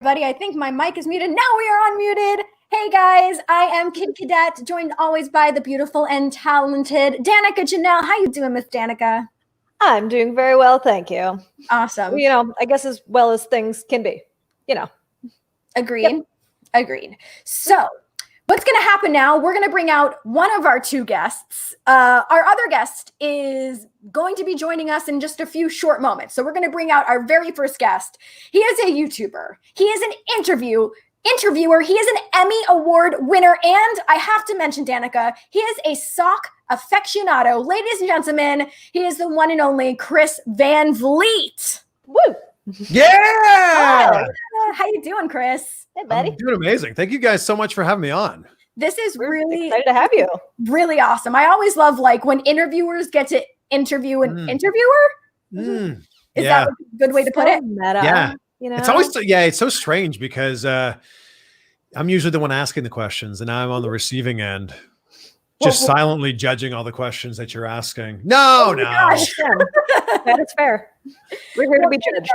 everybody. I think my mic is muted. Now we are unmuted. Hey guys, I am Kid Cadet, joined always by the beautiful and talented Danica Jenelle. How you doing, Miss Danica? I'm doing very well, thank you. Awesome. You know, I guess as well as things can be, you know. Agreed. Yep. Agreed. So what's going to happen now, we're going to bring out one of our two guests. Our other guest is going to be joining us in just a few short moments. So we're going to bring out our very first guest. He is a YouTuber. He is an interviewer. He is an Emmy Award winner. And I have to mention, Danica, he is a sock aficionado. Ladies and gentlemen, he is the one and only Chris Van Vliet. Woo! Yeah! Hi. How you doing, Chris? Hey, buddy. I'm doing amazing. Thank you guys so much for having me on. This is We're really excited to have you. really awesome. I always love like when interviewers get to interview an interviewer. Is Yeah. that a good way to put it? Meta, Yeah. you know? It's always, it's so strange because I'm usually the one asking the questions and I'm on the receiving end, just silently judging all the questions that you're asking. No. Gosh. That is fair. We're here to be judged.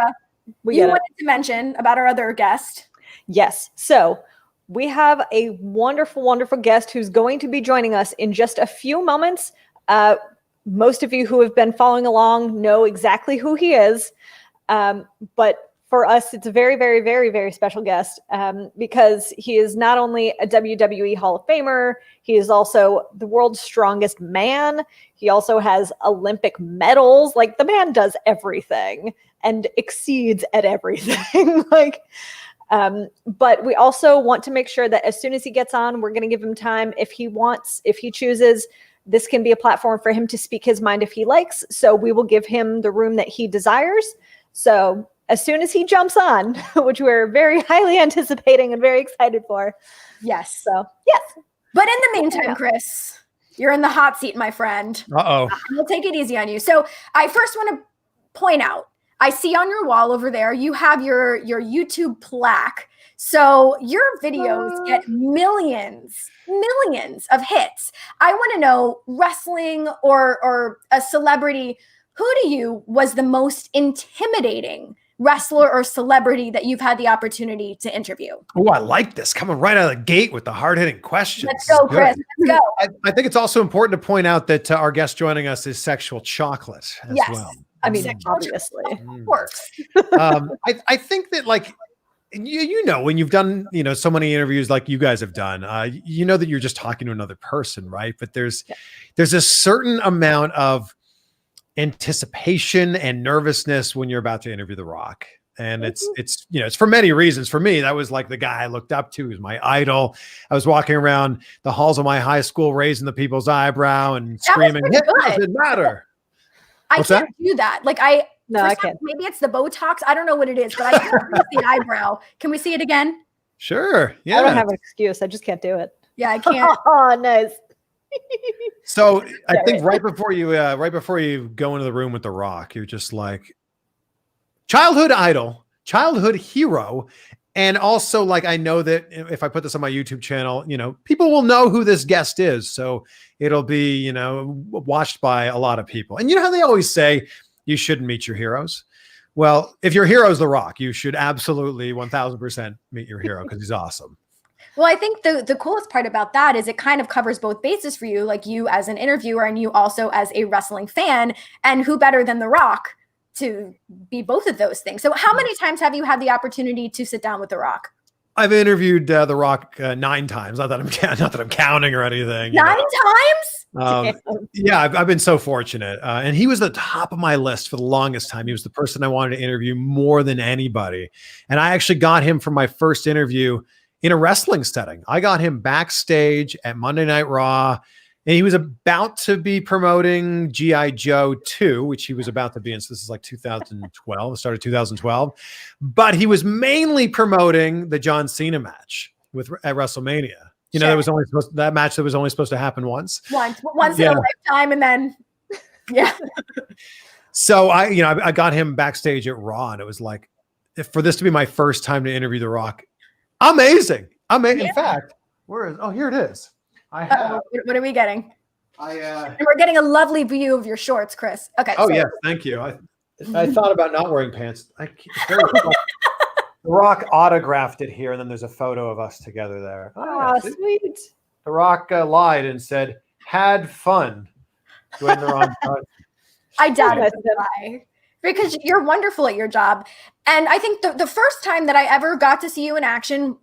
We You get it. wanted to mention about our other guest. Yes. So we have a wonderful, wonderful guest who's going to be joining us in just a few moments. Most of you who have been following along know exactly who he is. But for us, it's a very, very, very, very special guest because he is not only a WWE Hall of Famer, he is also the world's strongest man. He also has Olympic medals. Like, the man does everything and exceeds at everything. But we also want to make sure that as soon as he gets on, we're going to give him time. If he chooses, this can be a platform for him to speak his mind if he likes. So we will give him the room that he desires. So as soon as he jumps on, which we're very highly anticipating and very excited for. Yes. So, yes. But in the meantime, Chris, you're in the hot seat, my friend. Uh-oh. We'll take it easy on you. So I first want to point out, I see on your wall over there, you have your YouTube plaque. So your videos get millions of hits. I want to know, wrestling or a celebrity, who to you was the most intimidating wrestler or celebrity that you've had the opportunity to interview? Oh, I like this. Coming right out of the gate with the hard-hitting questions. Let's go, Chris. Let's go. I think it's also important to point out that our guest joining us is Sexual Chocolate as well. I mean, Sexual obviously. Of course. I think that, like, you know, when you've done, so many interviews like you guys have done, you know that you're just talking to another person, right? But there's a certain amount of anticipation and nervousness when you're about to interview The Rock. And it's for many reasons. For me, that was like the guy I looked up to. He was my idol. I was walking around the halls of my high school, raising the people's eyebrow and screaming, "It doesn't matter." I can't do that. Like I can't. Maybe it's the Botox. I don't know what it is, but I can't see the eyebrow. Can we see it again? Sure. Yeah. I don't have an excuse. I just can't do it. Yeah, I can't. Oh, nice. So I think right before you go into the room with The Rock, you're just like, childhood idol, childhood hero. And also, like, I know that if I put this on my YouTube channel, people will know who this guest is. So it'll be, watched by a lot of people. And you know how they always say you shouldn't meet your heroes? Well, if your hero is The Rock, you should absolutely 1000% meet your hero because he's awesome. Well, I think the coolest part about that is it kind of covers both bases for you, like you as an interviewer and you also as a wrestling fan. And who better than The Rock to be both of those things? So how many times have you had the opportunity to sit down with The Rock? I've interviewed The Rock 9 times. Not that I'm counting or anything. 9 times? Yeah, I've been so fortunate. And he was the top of my list for the longest time. He was the person I wanted to interview more than anybody. And I actually got him for my first interview in a wrestling setting. I got him backstage at Monday Night Raw, and he was about to be promoting G.I. Joe 2, which he was about to be in. So this is like 2012, started 2012. But he was mainly promoting the John Cena match at WrestleMania. That was only that match that was only supposed to happen once in a lifetime, and then So I got him backstage at Raw, and it was like, for this to be my first time to interview The Rock, amazing. In fact, here it is. I have. What are we getting? And we're getting a lovely view of your shorts, Chris. Okay. Oh, yes. Thank you. I thought about not wearing pants. The Rock autographed it here, and then there's a photo of us together there. Oh, yeah, sweet. The Rock lied and said, "Had fun." Dwayne The Rock Johnson. I doubt Yes, it. Why? Because you're wonderful at your job. And I think the first time that I ever got to see you in action,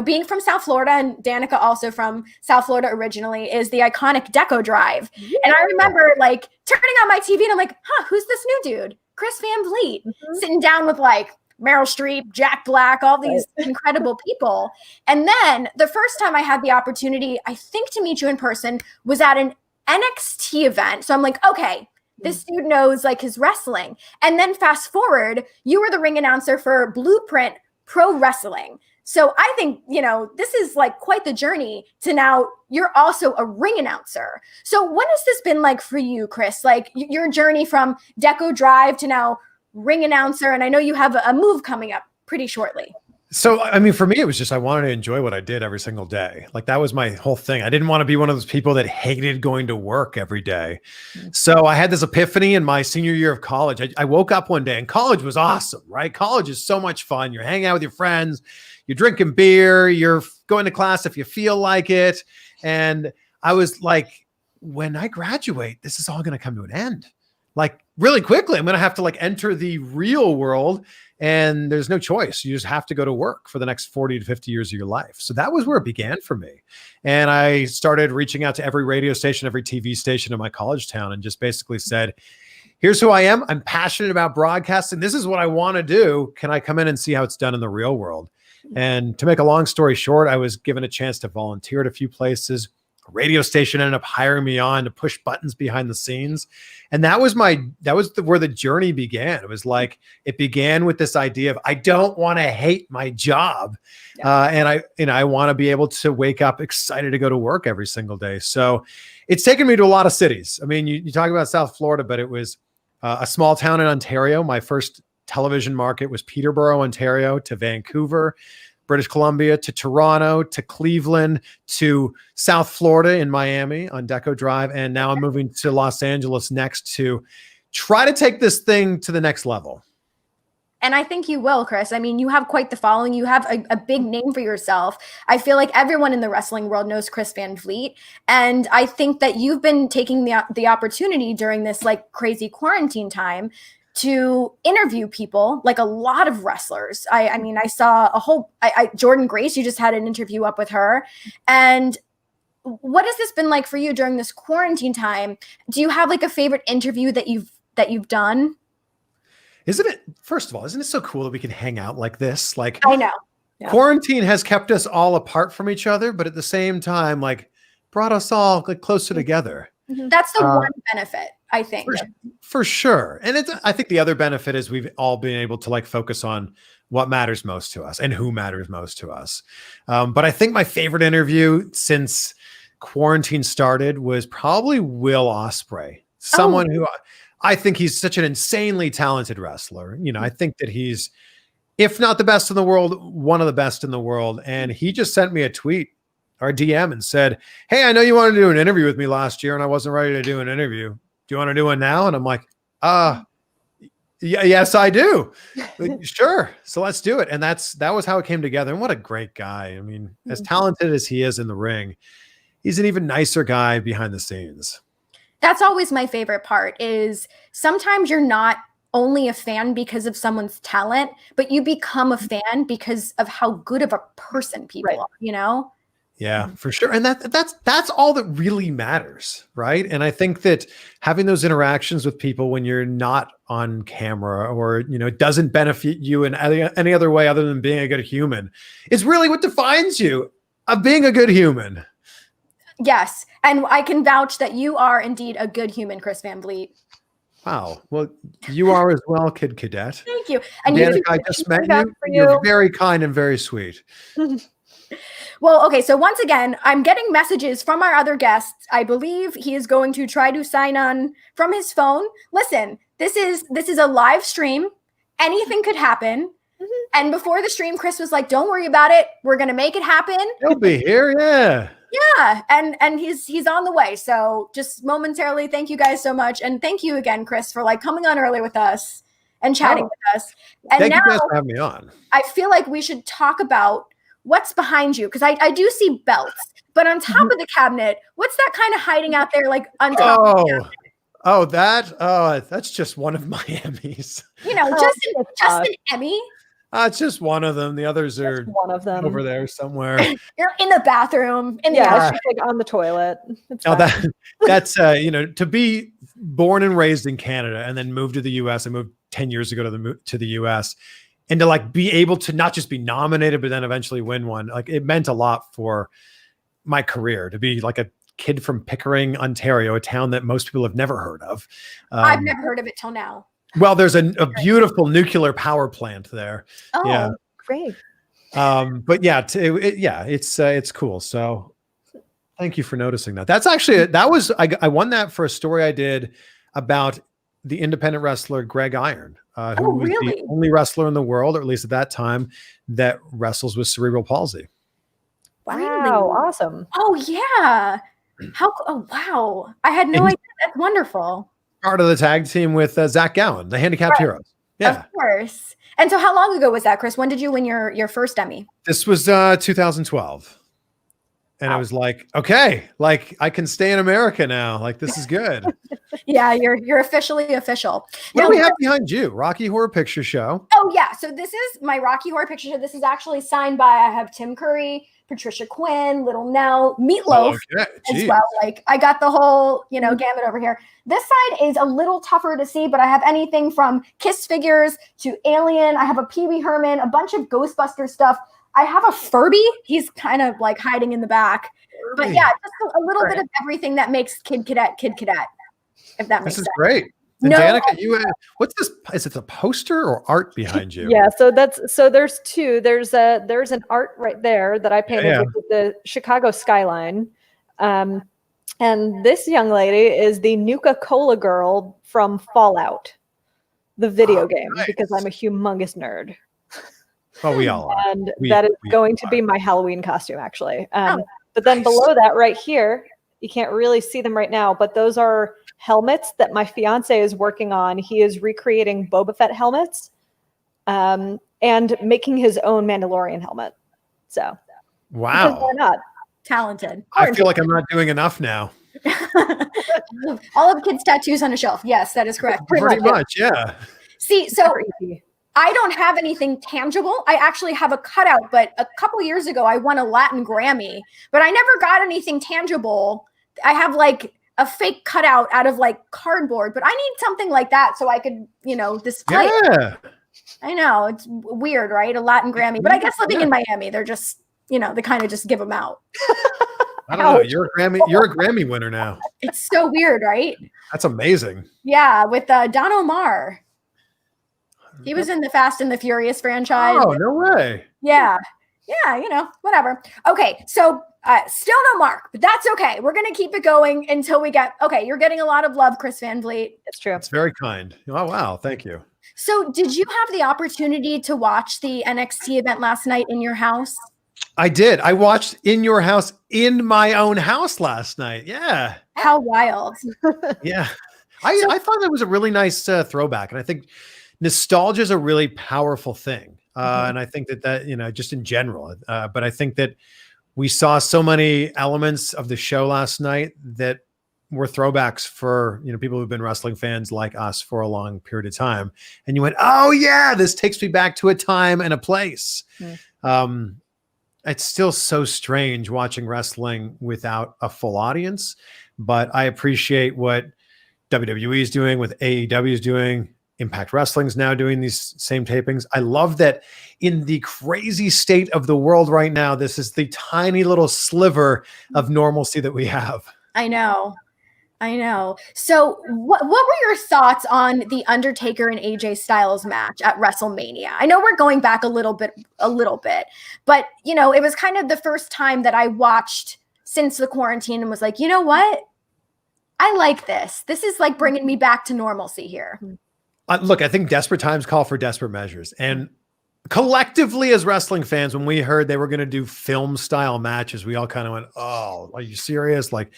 being from South Florida, and Danica also from South Florida originally, is the iconic Deco Drive. Yeah. And I remember like turning on my TV and I'm like, who's this new dude? Chris Van Vliet, sitting down with like Meryl Streep, Jack Black, all these incredible people. And then the first time I had the opportunity, I think, to meet you in person was at an NXT event. So I'm like, okay, this dude knows like his wrestling. And then fast forward, you were the ring announcer for Blueprint Pro Wrestling. So I think, this is like quite the journey to now you're also a ring announcer. So what has this been like for you, Chris? Like your journey from Deco Drive to now ring announcer. And I know you have a move coming up pretty shortly. So, I mean, for me, it was just I wanted to enjoy what I did every single day. Like that was my whole thing. I didn't want to be one of those people that hated going to work every day. So I had this epiphany in my senior year of college. I woke up one day and college was awesome, right? College is so much fun. You're hanging out with your friends, you're drinking beer, you're going to class if you feel like it. And I was like, when I graduate, this is all going to come to an end. Like really quickly, I'm going to have to like enter the real world. And there's no choice. You just have to go to work for the next 40 to 50 years of your life. So that was where it began for me. And I started reaching out to every radio station, every TV station in my college town, and just basically said, here's who I am. I'm passionate about broadcasting. This is what I want to do. Can I come in and see how it's done in the real world? And to make a long story short, I was given a chance to volunteer at a few places. A radio station ended up hiring me on to push buttons behind the scenes. And that was where the journey began. It was like, it began with this idea of, I don't want to hate my job. Yeah. And I want to be able to wake up excited to go to work every single day. So it's taken me to a lot of cities. I mean, you talk about South Florida, but it was a small town in Ontario. My first television market was Peterborough, Ontario, to Vancouver, British Columbia, to Toronto, to Cleveland, to South Florida in Miami on Deco Drive. And now I'm moving to Los Angeles next to try to take this thing to the next level. And I think you will, Chris. I mean, you have quite the following. You have a big name for yourself. I feel like everyone in the wrestling world knows Chris Van Vliet. And I think that you've been taking the opportunity during this like crazy quarantine time to interview people, like a lot of wrestlers. I mean, I saw Jordan Grace, you just had an interview up with her. And what has this been like for you during this quarantine time? Do you have like a favorite interview that you've done? First of all, isn't it so cool that we can hang out like this? Like, I know. Yeah. Quarantine has kept us all apart from each other, but at the same time, like brought us all like closer together. That's the one benefit, I think. For sure. And I think the other benefit is we've all been able to like focus on what matters most to us and who matters most to us. But I think my favorite interview since quarantine started was probably Will Ospreay, someone who I think he's such an insanely talented wrestler. I think that he's, if not the best in the world, one of the best in the world. And he just sent me a tweet or DM and said, hey, I know you wanted to do an interview with me last year and I wasn't ready to do an interview. Do you want to do one now? And I'm like, yes, I do. Sure. So let's do it. And that was how it came together. And what a great guy. I mean, as talented as he is in the ring, he's an even nicer guy behind the scenes. That's always my favorite part is sometimes you're not only a fan because of someone's talent, but you become a fan because of how good of a person people are, Yeah, for sure. And that's all that really matters, right? And I think that having those interactions with people when you're not on camera or, it doesn't benefit you in any other way other than being a good human is really what defines you of being a good human. Yes. And I can vouch that you are indeed a good human, Chris Van Vliet. Wow. Well, you are as well, Kid Cadet. Thank you. And Danica, I just met you. You're very kind and very sweet. Well, okay. So once again, I'm getting messages from our other guests. I believe he is going to try to sign on from his phone. Listen, this is a live stream. Anything could happen. And before the stream, Chris was like, don't worry about it. We're going to make it happen. He'll be here. Yeah. Yeah. And he's on the way. So just momentarily, thank you guys so much. And thank you again, Chris, for like coming on early with us and chatting with us. And Thank now you guys for having me on. I feel like we should talk about what's behind you, because I do see belts, but on top of the cabinet, what's that kind of hiding out there, like on top of the cabinet? That's just one of my Emmys. You know, just an Emmy. It's just one of them. The others are one of them over there somewhere. You're in the bathroom. She's like on the toilet. That's to be born and raised in Canada and then move to the US. I moved 10 years ago to the US, and to like be able to not just be nominated, but then eventually win one. Like, it meant a lot for my career to be like a kid from Pickering, Ontario, a town that most people have never heard of. I've never heard of it till now. Well, there's a beautiful nuclear power plant there. Oh, yeah. Great. But yeah, it's cool. So thank you for noticing that. That's actually, I won that for a story I did about the independent wrestler Greg Iron, who was the only wrestler in the world, or at least at that time, that wrestles with cerebral palsy. Wow. Really? Awesome. Oh yeah. Wow. I had no idea. That's wonderful. Part of the tag team with Zach Gowen, the Handicapped Heroes. Yeah. Of course. And so how long ago was that, Chris? When did you win your first Emmy? This was 2012. And I was like, okay, like I can stay in America now. Like, this is good. Yeah, you're officially official. What do we have behind you? Rocky Horror Picture Show. Oh yeah. So this is my Rocky Horror Picture Show. This is actually signed by, I have Tim Curry, Patricia Quinn, Little Nell, Meatloaf as well. Like, I got the whole, gamut over here. This side is a little tougher to see, but I have anything from Kiss figures to Alien. I have a Pee Wee Herman, a bunch of Ghostbuster stuff. I have a Furby. He's kind of like hiding in the back. But yeah, just a little bit of everything that makes Kid Cadet, if that makes sense. This is great. And Danica, what's this? Is it a poster or art behind you? Yeah, so there's two. There's an art right there that I painted with the Chicago skyline. And this young lady is the Nuka-Cola girl from Fallout, the video game, because I'm a humongous nerd. Oh, we all are. And that is going to be my Halloween costume, actually. But then below that, right here, you can't really see them right now, but those are helmets that my fiance is working on. He is recreating Boba Fett helmets and making his own Mandalorian helmet. So, wow. Why not? Talented. I feel like I'm not doing enough now. All of kids' tattoos on a shelf. Yes, that is correct. Pretty much, yeah. See, so I don't have anything tangible. I actually have a cutout, but a couple years ago, I won a Latin Grammy, but I never got anything tangible. I have like a fake cutout out of like cardboard, but I need something like that so I could, display it. I know, it's weird, right? A Latin Grammy, but I guess living in Miami, they're just, they kind of just give them out. I don't know. You're a Grammy winner now. It's so weird, right? That's amazing. Yeah, with Don Omar. He was in the Fast and the Furious franchise. Oh, no way. Yeah. Yeah, whatever. Okay, so still no mark, but that's okay. We're going to keep it going until we get, you're getting a lot of love, Chris Van Vliet. It's true. It's very kind. Oh, wow. Thank you. So did you have the opportunity to watch the NXT event last night in your house? I did. I watched in your house, in my own house last night. Yeah. How wild. Yeah. I thought that was a really nice throwback. And I think nostalgia is a really powerful thing. And I think that, just in general, but I think that we saw so many elements of the show last night that were throwbacks for, people who've been wrestling fans like us for a long period of time. And you went, oh yeah, this takes me back to a time and a place. It's still so strange watching wrestling without a full audience, but I appreciate what WWE is doing, with AEW is doing. Impact Wrestling's now doing these same tapings. I love that in the crazy state of the world right now, this is the tiny little sliver of normalcy that we have. I know. So what were your thoughts on the Undertaker and AJ Styles match at Wrestlemania? I know we're going back a little bit, but it was kind of the first time that I watched since the quarantine and was like, you know what? I like this. This is like bringing me back to normalcy here. Look, I think desperate times call for desperate measures. And collectively as wrestling fans, when we heard they were going to do film style matches, we all kind of went, oh, are you serious? Like,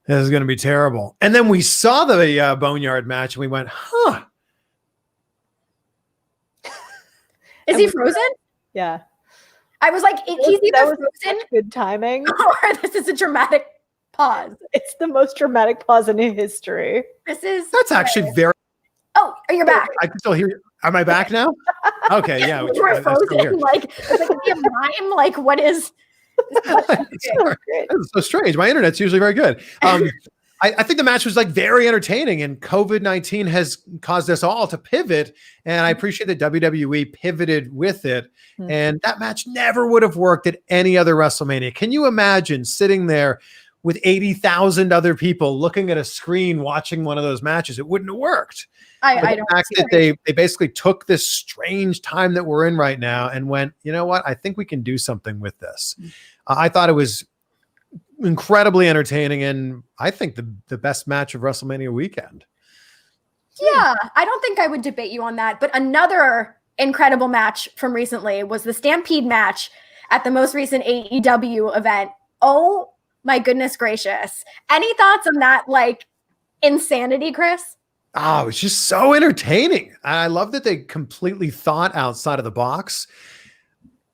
this is going to be terrible. And then we saw the Boneyard match and we went, Is he frozen? Yeah. I was like, he's either frozen. Such good timing. Or this is a dramatic pause. It's the most dramatic pause in history. That's actually very. Oh, you're back. I can still hear you. Am I back now? Okay, yeah. You were frozen. Like, is it a mime? Like, what is? That's so strange. My internet's usually very good. I think the match was like very entertaining, and COVID-19 has caused us all to pivot. And I appreciate that WWE pivoted with it. And that match never would have worked at any other WrestleMania. Can you imagine sitting there with 80,000 other people looking at a screen watching one of those matches? It wouldn't have worked. I don't. The fact that they basically took this strange time that we're in right now and went, you know what? I think we can do something with this. I thought it was incredibly entertaining, and I think the best match of WrestleMania weekend. Yeah, I don't think I would debate you on that. But another incredible match from recently was the Stampede match at the most recent AEW event. Oh my goodness gracious. Any thoughts on that, like, insanity, Chris? Oh, it's just so entertaining. I love that they completely thought outside of the box.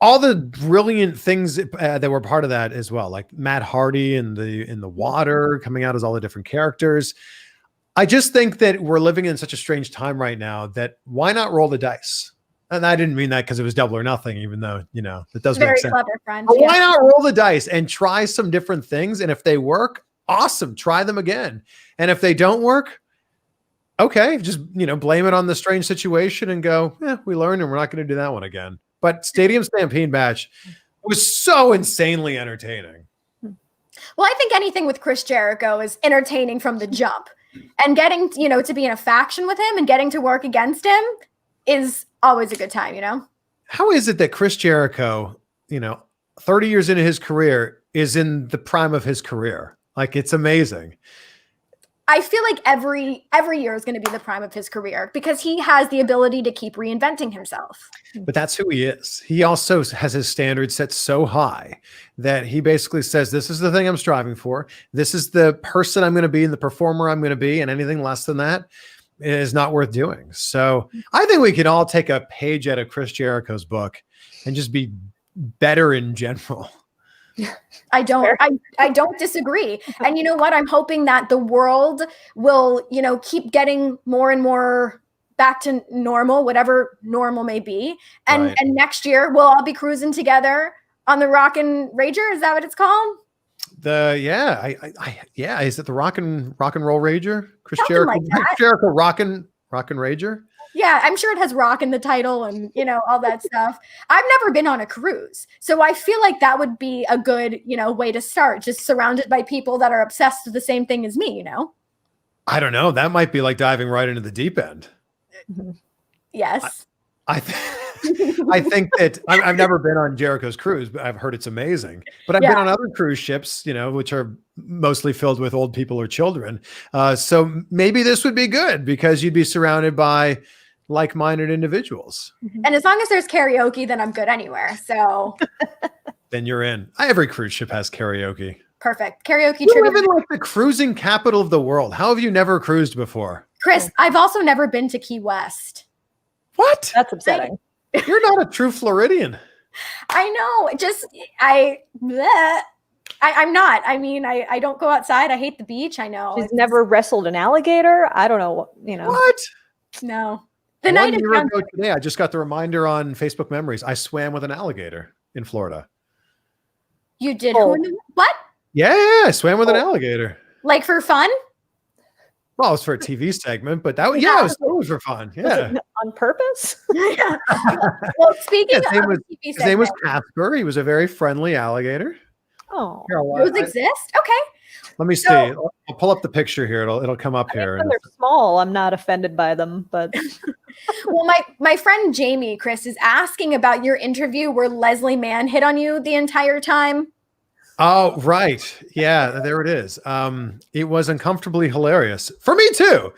All the brilliant things that were part of that as well, like Matt Hardy in the water coming out as all the different characters. I just think that we're living in such a strange time right now that why not roll the dice? And I didn't mean that because it was double or nothing, even though, that does make sense. Very clever, friend. But why not roll the dice and try some different things? And if they work, awesome, try them again. And if they don't work, okay, just, blame it on the strange situation and go, we learned and we're not going to do that one again. But Stadium Stampede match was so insanely entertaining. Well, I think anything with Chris Jericho is entertaining from the jump. And getting, to be in a faction with him and getting to work against him is always a good time, How is it that Chris Jericho, 30 years into his career is in the prime of his career? Like, it's amazing. I feel like every year is going to be the prime of his career because he has the ability to keep reinventing himself. But that's who he is. He also has his standards set so high that he basically says, this is the thing I'm striving for. This is the person I'm going to be and the performer I'm going to be. And anything less than that is not worth doing. So I think we can all take a page out of Chris Jericho's book and just be better in general. I don't disagree. And you know what? I'm hoping that the world will, keep getting more and more back to normal, whatever normal may be. And and next year we'll all be cruising together on the Rockin' Rager. Is that what it's called? Is it the Rock and Roll Rager? Chris Jericho, like Chris Jericho Rockin' Rager. Yeah, I'm sure it has rock in the title and, all that stuff. I've never been on a cruise. So I feel like that would be a good, way to start, just surrounded by people that are obsessed with the same thing as me, I don't know. That might be like diving right into the deep end. Yes. I think that I've never been on Jericho's cruise, but I've heard it's amazing. But I've been on other cruise ships, which are mostly filled with old people or children. So maybe this would be good because you'd be surrounded by like-minded individuals. And as long as there's karaoke, then I'm good anywhere. So then you're in. Every cruise ship has karaoke. Perfect. Karaoke trivia. Live in like the cruising capital of the world. How have you never cruised before? Chris, I've also never been to Key West. What? That's upsetting. You're not a true Floridian. I know. I'm not. I mean, I don't go outside. I hate the beach. I know. She's never wrestled an alligator. I don't know. What? No. The night year ago today, I just got the reminder on Facebook Memories. I swam with an alligator in Florida. You did? Oh. What? Yeah, I swam with an alligator. Like for fun? Well, it was for a TV segment, but that was it was totally for fun. Yeah, on purpose. Yeah. Well, speaking of TV his name was Casper. He was a very friendly alligator. Oh, those exist? Okay. Let me see. I'll pull up the picture here. It'll come up here. When they're small, I'm not offended by them, but well, my friend Jamie, Chris, is asking about your interview where Leslie Mann hit on you the entire time. Oh, right. Yeah, there it is. It was uncomfortably hilarious for me too.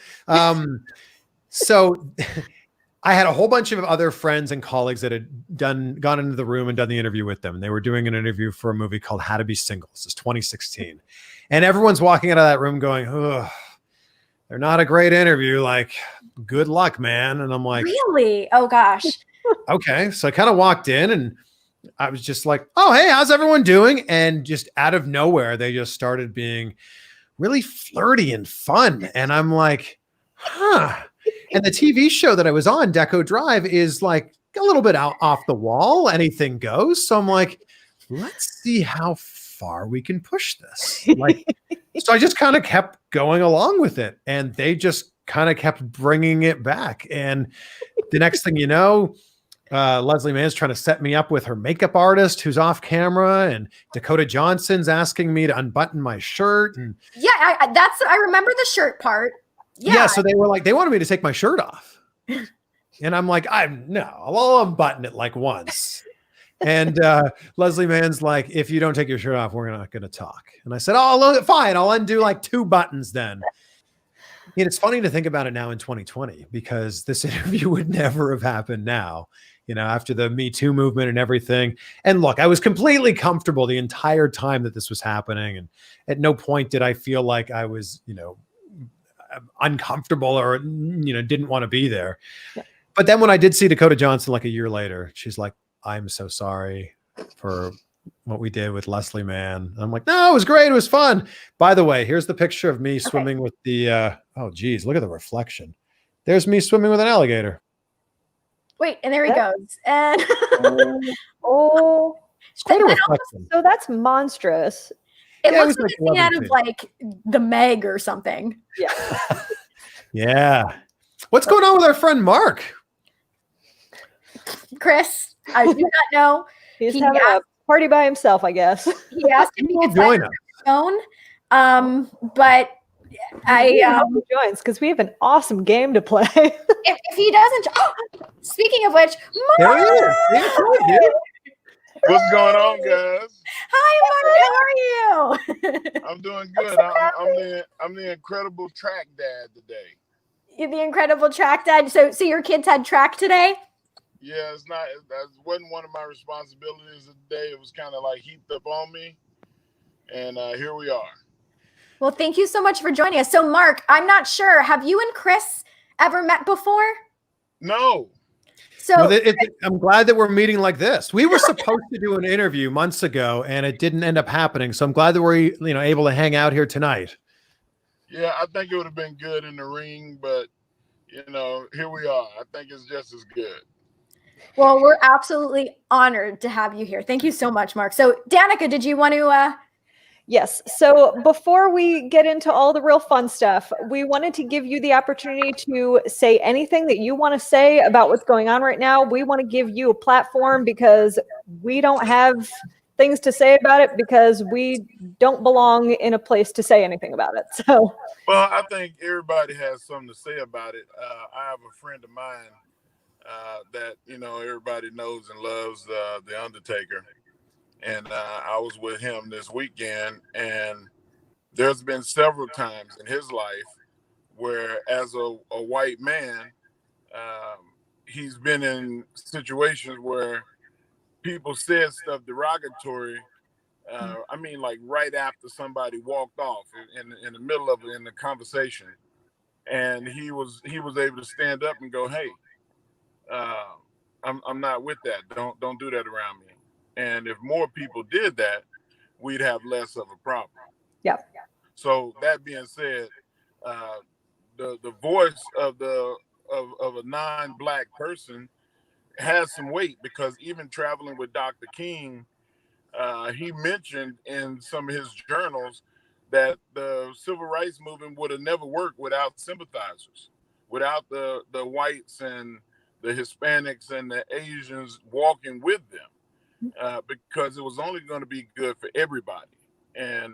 So I had a whole bunch of other friends and colleagues that had gone into the room and done the interview with them. And they were doing an interview for a movie called How to Be Single. This is 2016. And everyone's walking out of that room going, oh, they're not a great interview. Like, good luck, man. And I'm like, really? Oh gosh. okay. So I kind of walked in and I was just like, oh, hey, how's everyone doing? And just out of nowhere, they just started being really flirty and fun. And I'm like, huh. And the TV show that I was on, Deco Drive, is like a little bit out off the wall. Anything goes. So I'm like, let's see how far we can push this. Like, so I just kind of kept going along with it. And they just kind of kept bringing it back. And the next thing you know, Leslie Mann's trying to set me up with her makeup artist who's off camera, and Dakota Johnson's asking me to unbutton my shirt. And yeah, I remember the shirt part. Yeah. So they were like, they wanted me to take my shirt off. And I'm like, I'll unbutton it like once. And Leslie Mann's like, if you don't take your shirt off, we're not going to talk. And I said, oh, fine. I'll undo like 2 buttons then. And it's funny to think about it now in 2020, because this interview would never have happened now, after the Me Too movement and everything. And look, I was completely comfortable the entire time that this was happening. And at no point did I feel like I was, uncomfortable or, didn't want to be there. Yeah. But then when I did see Dakota Johnson, like a year later, she's like, I'm so sorry for what we did with Leslie Mann. I'm like, no, it was great. It was fun. By the way, here's the picture of me swimming with the, oh geez, look at the reflection. There's me swimming with an alligator. Wait, and there he goes. And it's quite a reflection. So that's monstrous. It looks like it's out of like the Meg or something. Yeah. Yeah. What's going on with our friend Mark? Chris, I do not know. He's having a party by himself, I guess. He asked if he could join us. But I hope he joins, because we have an awesome game to play. if he doesn't, speaking of which, Mark! There he is. What's going on, guys? Hi, Mark. How are you? I'm doing good. I'm the incredible track dad today. You're the incredible track dad. So your kids had track today? Yeah, that wasn't one of my responsibilities today. It was kind of like heaped up on me, and here we are. Well, thank you so much for joining us. So, Mark, I'm not sure. Have you and Chris ever met before? No. So I'm glad that we're meeting like this. We were supposed to do an interview months ago, and it didn't end up happening. So I'm glad that we're able to hang out here tonight. Yeah, I think it would have been good in the ring, but here we are. I think it's just as good. Well, we're absolutely honored to have you here. Thank you so much, Mark. So, Danica, did you want to? Yes. So before we get into all the real fun stuff, we wanted to give you the opportunity to say anything that you want to say about what's going on right now. We want to give you a platform, because we don't have things to say about it, because we don't belong in a place to say anything about it. So, well, I think everybody has something to say about it. I have a friend of mine that everybody knows and loves, the Undertaker. And I was with him this weekend, and there's been several times in his life where, as a white man, he's been in situations where people said stuff derogatory. Like right after somebody walked off in the middle of the conversation, and he was able to stand up and go, "Hey, I'm not with that. Don't do that around me." And if more people did that, we'd have less of a problem. Yeah. So that being said, the voice of a non-Black person has some weight, because even traveling with Dr. King, he mentioned in some of his journals that the civil rights movement would have never worked without sympathizers, without the whites and the Hispanics and the Asians walking with them. Because it was only going to be good for everybody. And,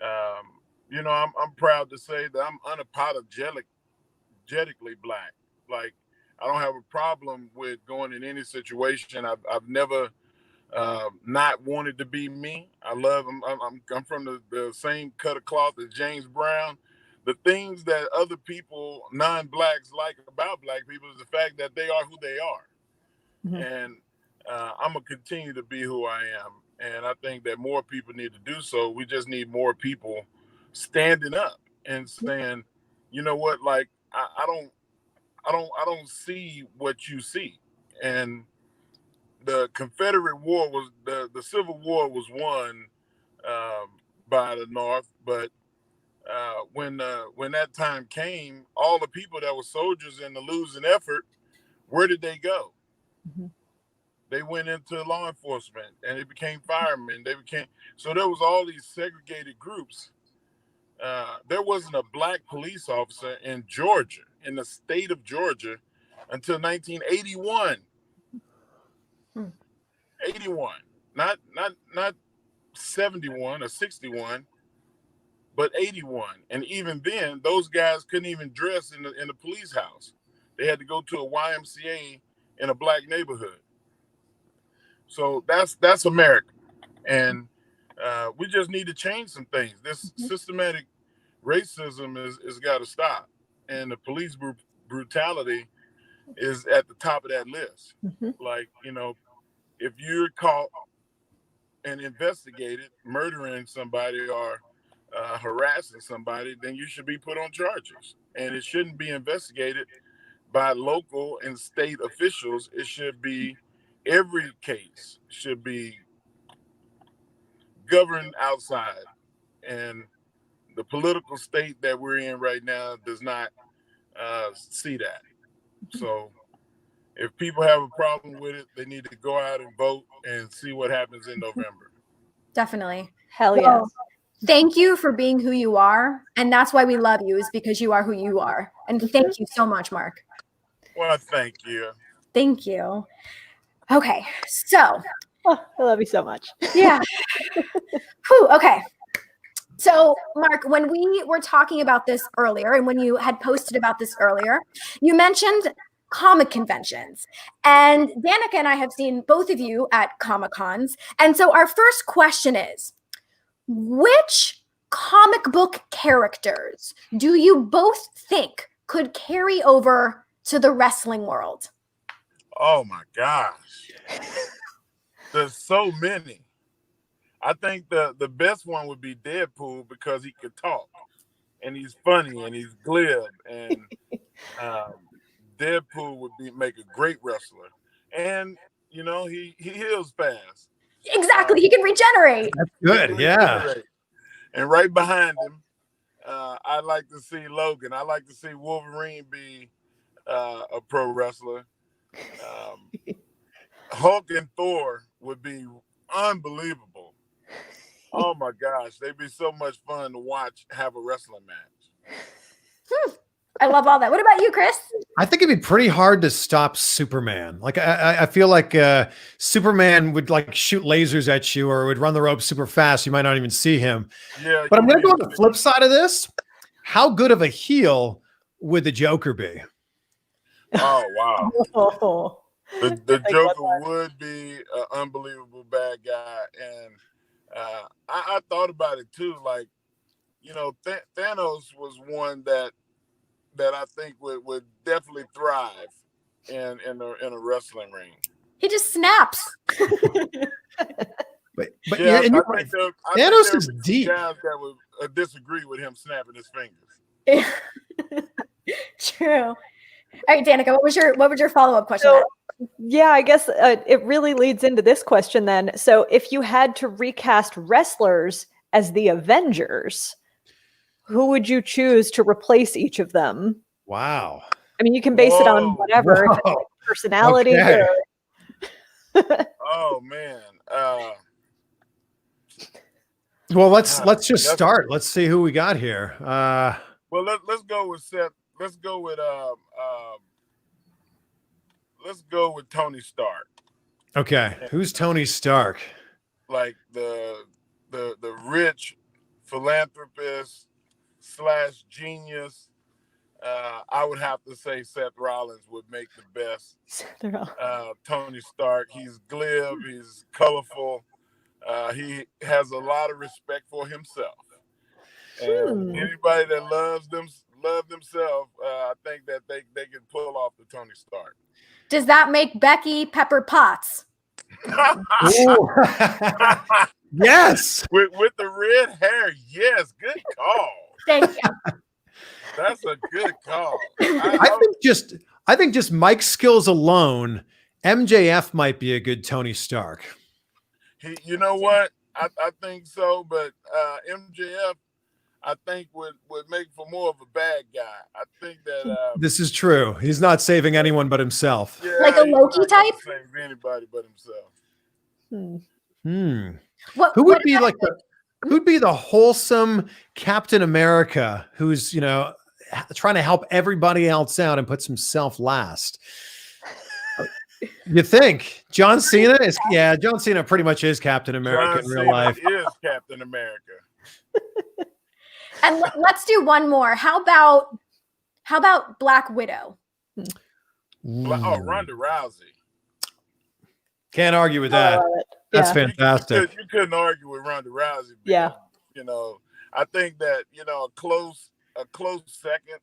I'm proud to say that I'm unapologetically Black. Like, I don't have a problem with going in any situation. I've never not wanted to be me. I'm from the same cut of cloth as James Brown. The things that other people, non-Blacks, like about Black people is the fact that they are who they are. Mm-hmm. And I'm going to continue to be who I am. And I think that more people need to do so. We just need more people standing up and saying, you know what, like, I don't see what you see. and the Confederate War was the Civil War was won by the North, but when that time came, all the people that were soldiers in the losing effort, where did they go? Mhm. They went into law enforcement and they became firemen. So there was all these segregated groups. There wasn't a black police officer in Georgia, in the state of Georgia, until 1981. 81, not 71 or 61, but 81. And even then, those guys couldn't even dress in the police house. They had to go to a YMCA in a black neighborhood. So that's America, and we just need to change some things. This systematic racism is got to stop, and the police brutality is at the top of that list. Like, if you're caught and investigated murdering somebody or harassing somebody, then you should be put on charges, and it shouldn't be investigated by local and state officials. It should be, every case should be governed outside, and the political state that we're in right now does not see that. So if people have a problem with it, they need to go out and vote and see what happens in November. Definitely. Hell yes. Well, thank you for being who you are. And that's why we love you, is because you are who you are. And thank you so much, Mark. Well, thank you. Thank you. Okay. So, Oh, I love you so much. yeah. Whew, okay. So, Mark, when we were talking about this earlier, and when you had posted about this earlier, you mentioned comic conventions. And Danica and I have seen both of you at Comic-Cons. And so our first question is, which comic book characters do you both think could carry over to the wrestling world? Oh my gosh. There's so many. I think the best one would be Deadpool, because he could talk and he's funny and he's glib, and Deadpool would make a great wrestler, and he heals fast. Exactly. He can regenerate. That's good. Yeah. And right behind him, I'd like to see Logan. I like to see Wolverine be a pro wrestler. Hulk and Thor would be unbelievable. Oh my gosh, they'd be so much fun to watch have a wrestling match. I love all that. What about you, Chris? I think it'd be pretty hard to stop Superman. Like I feel like Superman would like shoot lasers at you, or would run the ropes super fast. You might not even see him. Yeah, but I'm going to go on the flip side of this. How good of a heel would the Joker be? Oh wow. Oh. The Joker would be an unbelievable bad guy, and I thought about it too. Like, Thanos was one that I think would definitely thrive in a wrestling ring. He just snaps. But Yeah, you're I right. think there Thanos would is be deep. guys that would disagree with him snapping his fingers. True. All right, Danica, what was your follow-up question? So, yeah, I guess it really leads into this question then. So if you had to recast wrestlers as the Avengers, who would you choose to replace each of them? Wow. I mean, you can base it on whatever, if it's Whoa. like personality. Okay. Oh man. Well, let's just start. Let's see who we got here. Well, let's go with Seth. Let's go with Tony Stark. Okay, who's Tony Stark? Like the rich philanthropist / genius. I would have to say Seth Rollins would make the best Tony Stark. He's glib, he's colorful, he has a lot of respect for himself. And anybody that love themselves, I think that they can pull off the Tony Stark. Does that make Becky Pepper Potts? Yes. With the red hair, yes, good call. Thank you. That's a good call. I think just Mike's skills alone MJF might be a good Tony Stark. You know what? I think so, but MJF, I think would make for more of a bad guy. I think that this is true. He's not saving anyone but himself. yeah, Like a he's Loki not gonna type? save anybody but himself. Who would be like who'd be the wholesome Captain America who's, you know, trying to help everybody else out and puts himself last? You think John Cena is? Yeah, John Cena pretty much is Captain America in real life. Is Captain America. And let's do one more. How about Black Widow? Oh, Ronda Rousey. Can't argue with that. That's fantastic. You couldn't argue with Ronda Rousey. Yeah. You know, I think that, you know, a close second,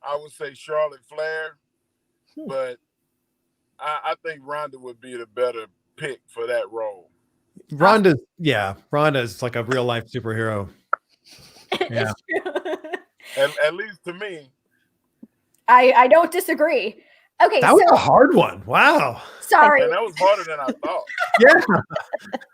I would say Charlotte Flair, but I think Ronda would be the better pick for that role. Ronda's like a real life superhero. Yeah. At least to me. I don't disagree. Okay, that was a hard one. Wow. Sorry. And that was harder than I thought.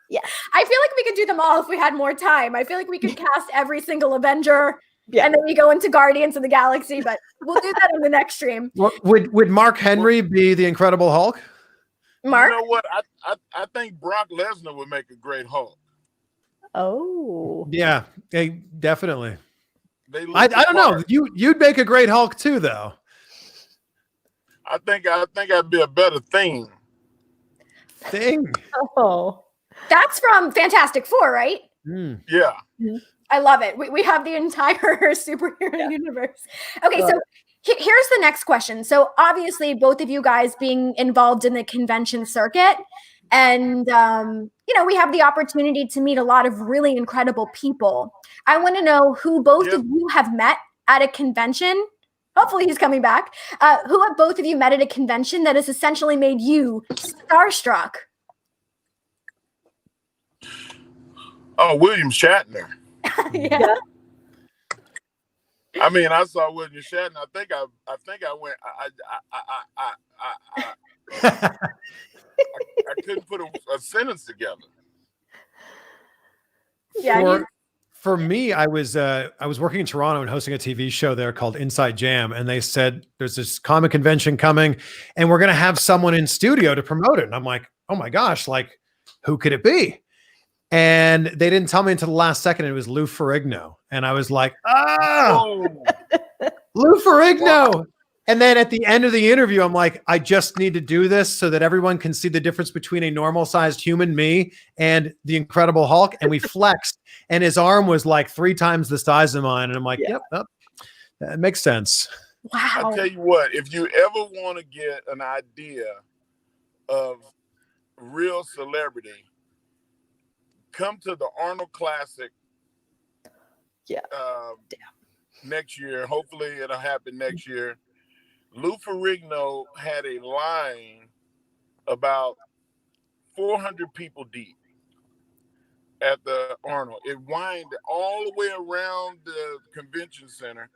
Yeah. I feel like we could do them all if we had more time. I feel like we could cast every single Avenger, and then we go into Guardians of the Galaxy, but we'll do that in the next stream. Would Mark Henry be the Incredible Hulk? Mark? You know what? I think Brock Lesnar would make a great Hulk. Oh. Yeah, definitely. I don't know. You'd make a great Hulk too, though. I think I'd be a better Thing. Oh. That's from Fantastic Four, right? Yeah. I love it. We have the entire superhero universe. Okay, so here's the next question. So obviously, both of you guys being involved in the convention circuit, and you know, we have the opportunity to meet a lot of really incredible people. I want to know who both of you have met at a convention. Hopefully he's coming back. Who have both of you met at a convention that has essentially made you starstruck? Oh, William Shatner. Yeah. I mean, I saw William Shatner. I think I went. I couldn't put a sentence together. Yeah. For me, I was working in Toronto and hosting a TV show there called Inside Jam, and they said there's this comic convention coming, and we're gonna have someone in studio to promote it. And I'm like, oh my gosh, like who could it be? And they didn't tell me until the last second. It was Lou Ferrigno, and I was like, Lou Ferrigno. Wow. And then at the end of the interview, I'm like, I just need to do this so that everyone can see the difference between a normal-sized human, me, and the Incredible Hulk. And we flexed, and his arm was like 3 times the size of mine. And I'm like, yep, that makes sense. Wow. I'll tell you what, if you ever want to get an idea of real celebrity, come to the Arnold Classic next year. Hopefully it'll happen next year. Lou Ferrigno had a line about 400 people deep at the Arnold. It winded all the way around the convention center,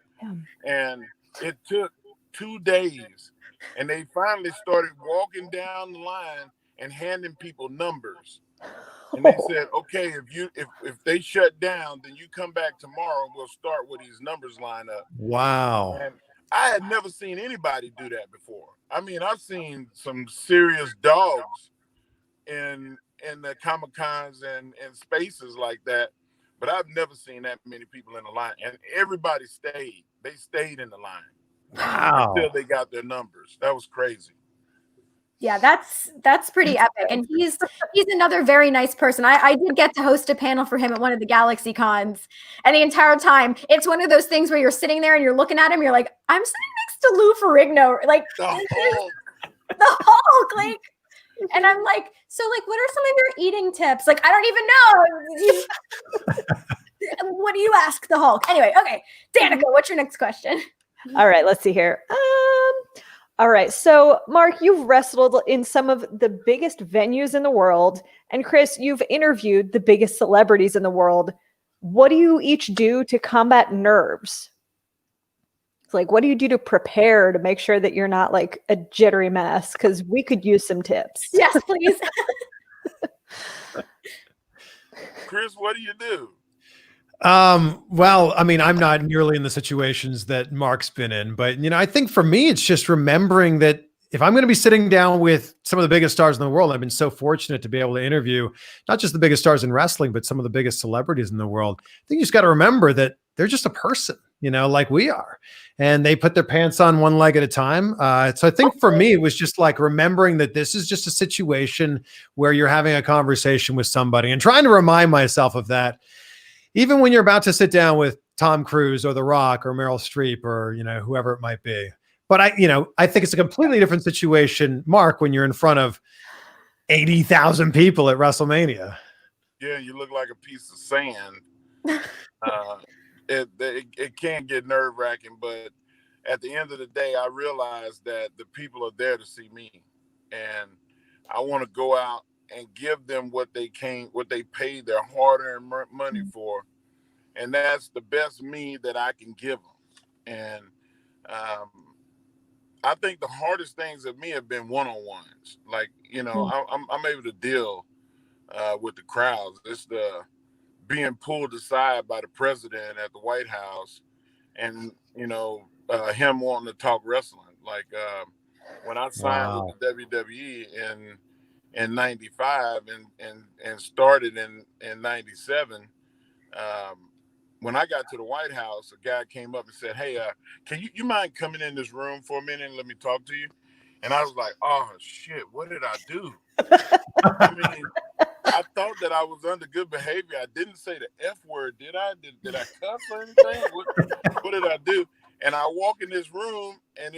and it took 2 days. And they finally started walking down the line and handing people numbers. And they said, okay, if they shut down, then you come back tomorrow and we'll start where these numbers line up. Wow. And I had never seen anybody do that before. I mean, I've seen some serious dogs in the Comic-Cons and spaces like that, but I've never seen that many people in the line. And everybody stayed. They stayed in the line. Wow. Until they got their numbers. That was crazy. Yeah, that's pretty epic. And he's another very nice person. I did get to host a panel for him at one of the GalaxyCons. And the entire time, it's one of those things where you're sitting there and you're looking at him, you're like, I'm sitting next to Lou Ferrigno. Like the Hulk. Like, and I'm like, so like, what are some of your eating tips? Like, I don't even know. What do you ask the Hulk? Anyway, okay. Danica, what's your next question? All right, let's see here. All right. So, Mark, you've wrestled in some of the biggest venues in the world. And Chris, you've interviewed the biggest celebrities in the world. What do you each do to combat nerves? It's like, what do you do to prepare to make sure that you're not like a jittery mess? Because we could use some tips. Yes, please. Chris, what do you do? Well, I mean, I'm not nearly in the situations that Mark's been in, but I think for me, it's just remembering that if I'm going to be sitting down with some of the biggest stars in the world, I've been so fortunate to be able to interview not just the biggest stars in wrestling, but some of the biggest celebrities in the world. I think you just got to remember that they're just a person, like we are, and they put their pants on one leg at a time. So I think for me, it was just like remembering that this is just a situation where you're having a conversation with somebody and trying to remind myself of that. Even when you're about to sit down with Tom Cruise or The Rock or Meryl Streep or, whoever it might be. But I think it's a completely different situation, Mark, when you're in front of 80,000 people at WrestleMania. Yeah, you look like a piece of sand. It can get nerve-wracking, but at the end of the day, I realize that the people are there to see me. And I want to go out and give them what they paid their hard-earned money for. And that's the best me that I can give them. And I think the hardest things of me have been one-on-ones. Like, I'm able to deal with the crowds. It's the being pulled aside by the president at the White House and, him wanting to talk wrestling. Like when I signed with the WWE in 95 and started in 97, when I got to the White House, a guy came up and said, "Hey, can you mind coming in this room for a minute and let me talk to you?" And I was like, "Oh shit, what did I do?" I mean, I thought that I was under good behavior. I didn't say the F word, did I? Did I cuss or anything? What did I do? And I walk in this room and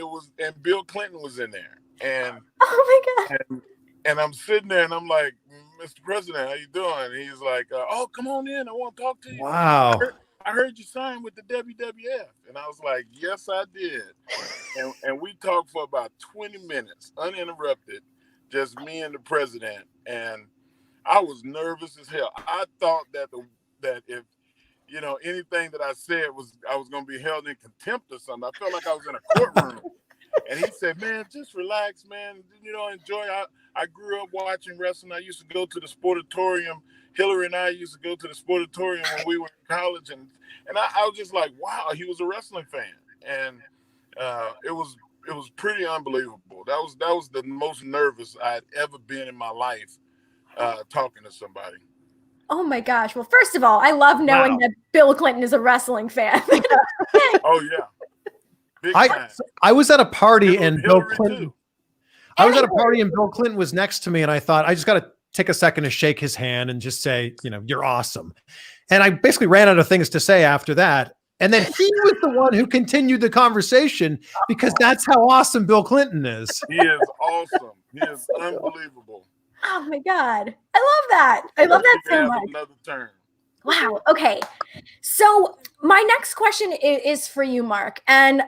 Bill Clinton was in there. And oh my God. And I'm sitting there and I'm like, "Mr. President, how you doing?" And he's like, "Oh, come on in. I want to talk to you." Wow. I heard you sign with the WWF. And I was like, "Yes, I did." And we talked for about 20 minutes, uninterrupted, just me and the president. And I was nervous as hell. I thought that if, anything that I said I was going to be held in contempt or something. I felt like I was in a courtroom. And he said, "Man, just relax, man. Enjoy. I grew up watching wrestling. I used to go to the Sportatorium. Hillary and I used to go to the Sportatorium when we were in college." And I was just like, wow, he was a wrestling fan. And it was pretty unbelievable. That was the most nervous I had ever been in my life talking to somebody. Oh my gosh. Well, first of all, I love knowing that Bill Clinton is a wrestling fan. Oh yeah. I was at a party and Bill Clinton. Too. I was at a party and Bill Clinton was next to me, and I thought I just got to take a second to shake his hand and just say, "You're awesome." And I basically ran out of things to say after that. And then he was the one who continued the conversation because that's how awesome Bill Clinton is. He is awesome. He is unbelievable. Oh my God. I love that. I love that so much. Another turn. Wow. Okay. So my next question is for you, Mark. And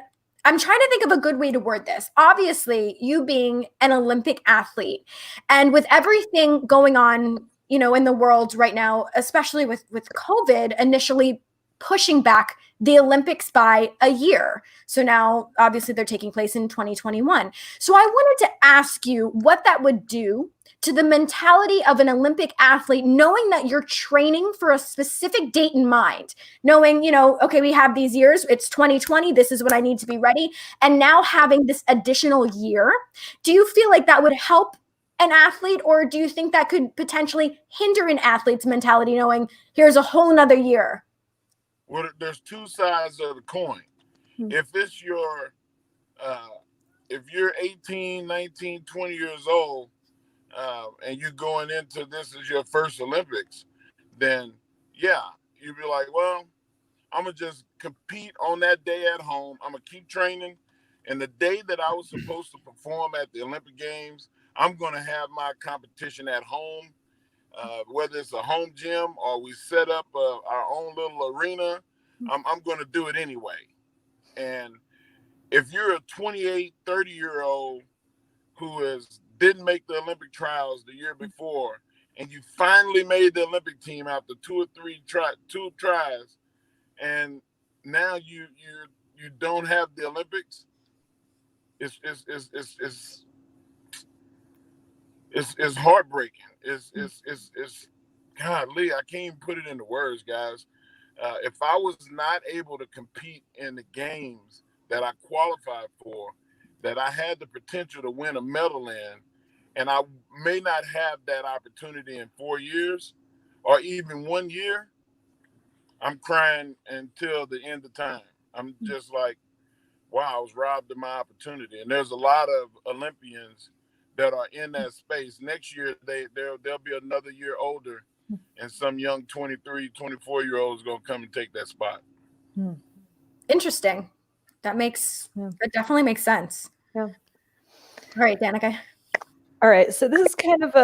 I'm trying to think of a good way to word this. Obviously, you being an Olympic athlete and with everything going on, in the world right now, especially with COVID initially pushing back the Olympics by a year. So now obviously they're taking place in 2021. So I wanted to ask you what that would do to the mentality of an Olympic athlete, knowing that you're training for a specific date in mind, knowing, okay, we have these years, it's 2020, this is when I need to be ready. And now having this additional year, do you feel like that would help an athlete, or do you think that could potentially hinder an athlete's mentality, knowing here's a whole nother year? Well, there's two sides of the coin. If it's if you're 18, 19, 20 years old, and you're going into this as your first Olympics, then yeah, you'd be like, well, I'm going to just compete on that day at home. I'm going to keep training. And the day that I was supposed to perform at the Olympic Games, I'm going to have my competition at home, whether it's a home gym or we set up our own little arena. I'm going to do it anyway. And if you're a 28, 30-year-old who didn't make the Olympic trials the year before, and you finally made the Olympic team after two or three tries, and now you're you don't have the Olympics, it's heartbreaking. It's golly, I can't even put it into words, guys. If I was not able to compete in the games that I qualified for, that I had the potential to win a medal in, and I may not have that opportunity in 4 years or even 1 year, I'm crying until the end of time. I'm just like, wow, I was robbed of my opportunity. And there's a lot of Olympians that are in that space. Next year, they'll be another year older, and some young 23, 24-year-old is going to come and take that spot. Interesting. That definitely makes sense. Yeah. All right, Danica. All right. So this is kind of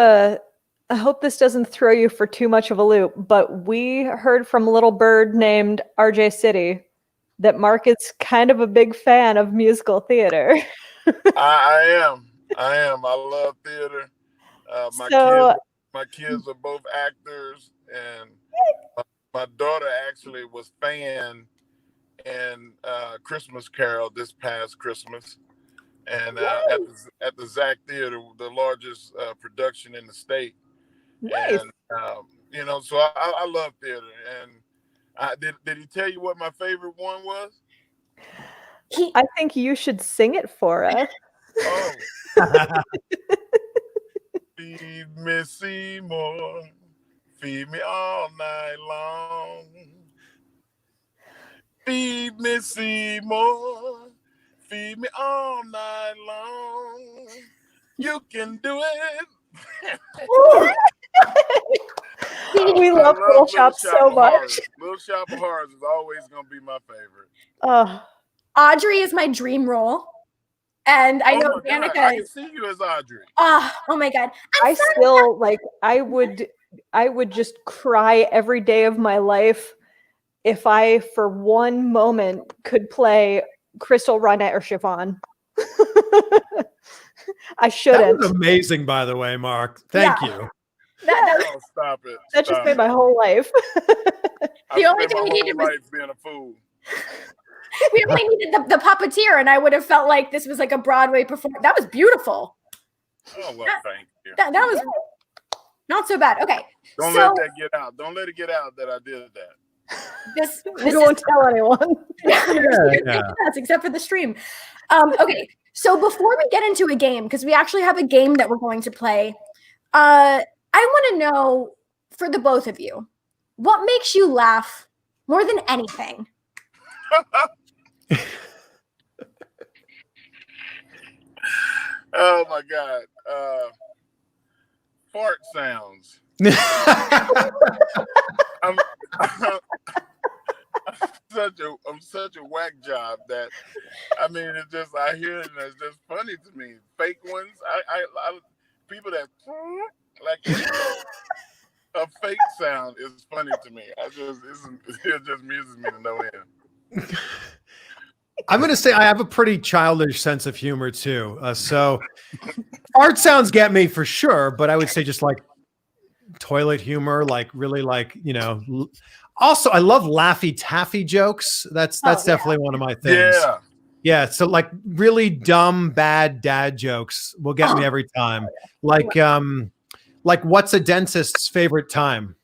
I hope this doesn't throw you for too much of a loop, but we heard from a little bird named RJ City that Mark is kind of a big fan of musical theater. I am. I love theater. My kids are both actors, and my daughter actually was fan in Christmas Carol this past Christmas, and at the Zach Theater, the largest production in the state. Nice. And so I love theater. And did he tell you what my favorite one was? I think you should sing it for us. Oh. Feed me, Seymour. Feed me all night long. Feed me, Seymour. Feed me all night long. You can do it. We love Little Shop so much. Little Shop of Horrors is always going to be my favorite. Audrey is my dream role. And I know Danica. I can see you as Audrey. Oh my God. I still I would just cry every day of my life if I, for one moment, could play Crystal, Ronette, or Chiffon. I shouldn't. That was amazing, by the way, Mark. Thank you. Stop it. That just made my whole life. The only thing we needed was being a fool. We only needed the puppeteer, and I would have felt like this was like a Broadway performance. That was beautiful. Oh, well, thank you. That was not so bad. Okay. Don't let that get out. Don't let it get out that I did that. This won't tell anyone. Yes, except for the stream. Okay. So before we get into a game, because we actually have a game that we're going to play, I want to know, for the both of you, what makes you laugh more than anything? Oh my God. Fart sounds. I'm such a whack job that it's just, I hear it and it's just funny to me. Fake ones. I people that like a fake sound is funny to me. It just amuses me to no end. I'm going to say I have a pretty childish sense of humor too. So art sounds get me for sure, but I would say just like toilet humor, like really like, also I love Laffy Taffy jokes. That's definitely one of my things. Yeah. Yeah. So like really dumb, bad dad jokes will get me every time. Like what's a dentist's favorite time?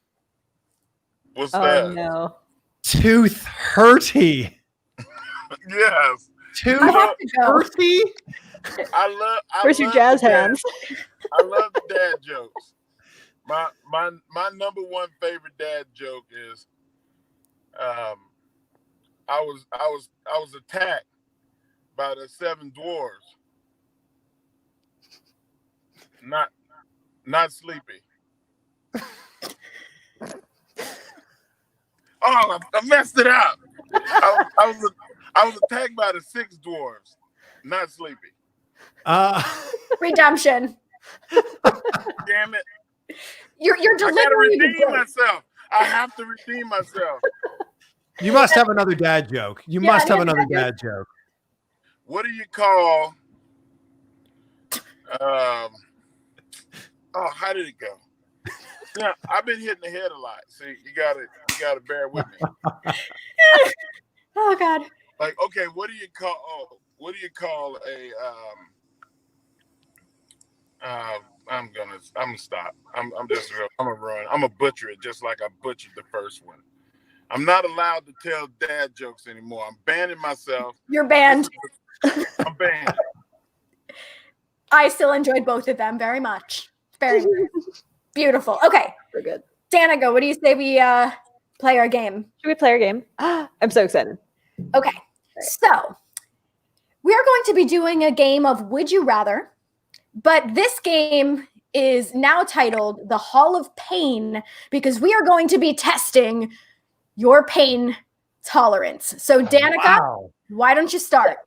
What's that? Oh no. Tooth hurty. Yes. Tooth hurty. Where's your jazz hands? I love the dad jokes. My number one favorite dad joke is I was attacked by the 7 dwarves. Not sleepy. Oh, I messed it up. I was attacked by the 6 dwarves. Not sleepy. Redemption. Damn it. You're delivering. I gotta redeem myself. I have to redeem myself. You must have another dad joke. You must have another dad joke. What do you call? How did it go? Yeah, I've been hitting the head a lot. See, you gotta bear with me. Oh God. Like, okay, what do you call? Oh, what do you call a? I'm gonna stop. I'm gonna run. I'm gonna butcher it just like I butchered the first one. I'm not allowed to tell dad jokes anymore. I'm banning myself. You're banned. I'm banned. I still enjoyed both of them very much. Very beautiful. Okay. We're good. Danica, what do you say we play our game? Should we play our game? I'm so excited. Okay. So we are going to be doing a game of Would You Rather, but this game is now titled the Hall of Pain because we are going to be testing your pain tolerance. So Danica, why don't you start?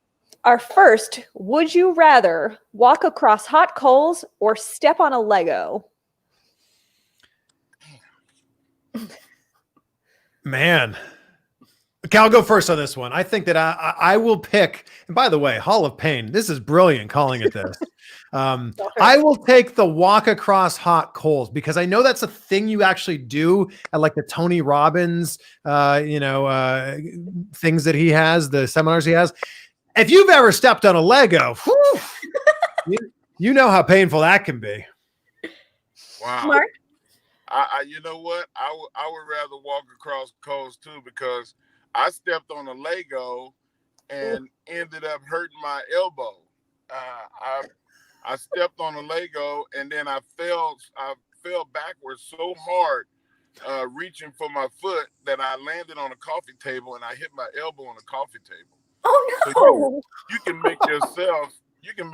Our first, would you rather walk across hot coals or step on a Lego? Man. Okay, I'll go first on this one. I think that I will pick, and by the way, Hall of Pain, this is brilliant calling it this. I will take the walk across hot coals because I know that's a thing you actually do at like the Tony Robbins, things that he has, the seminars he has. If you've ever stepped on a Lego, you know how painful that can be. Wow. Mark? You know what? I would rather walk across coals too because I stepped on a Lego and ended up hurting my elbow. I stepped on a Lego and then I fell backwards so hard, reaching for my foot that I landed on a coffee table and I hit my elbow on a coffee table. Oh no! So you can make yourself. You can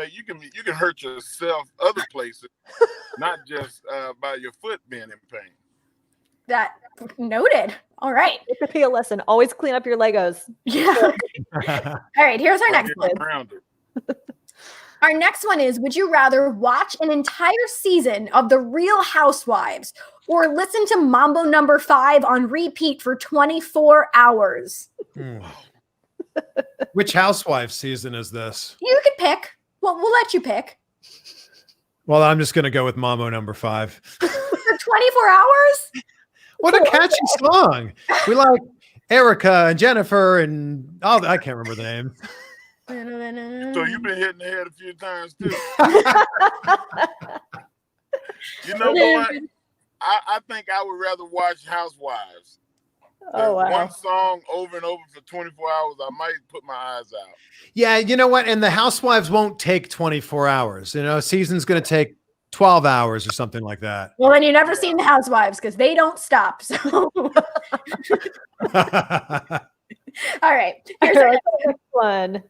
hurt yourself other places, not just by your foot being in pain. That noted. All right. It's a PL lesson. Always clean up your Legos. Yeah. All right. Here's our next one. Our next one is, would you rather watch an entire season of The Real Housewives or listen to Mambo No. 5 on repeat for 24 hours? Which Housewives season is this? You can pick. Well, we'll let you pick. Well, I'm just going to go with Mambo No. 5. For 24 hours? What a catchy song. We like Erica and Jennifer and I can't remember the name. So you've been hitting the head a few times too. You know what? I think I would rather watch Housewives. Oh, wow. One song over and over for 24 hours, I might put my eyes out. Yeah, you know what? And the Housewives won't take 24 hours. You know, a season's going to take 12 hours or something like that. Well, then you've never seen the Housewives because they don't stop. So, all right. Here's our next one.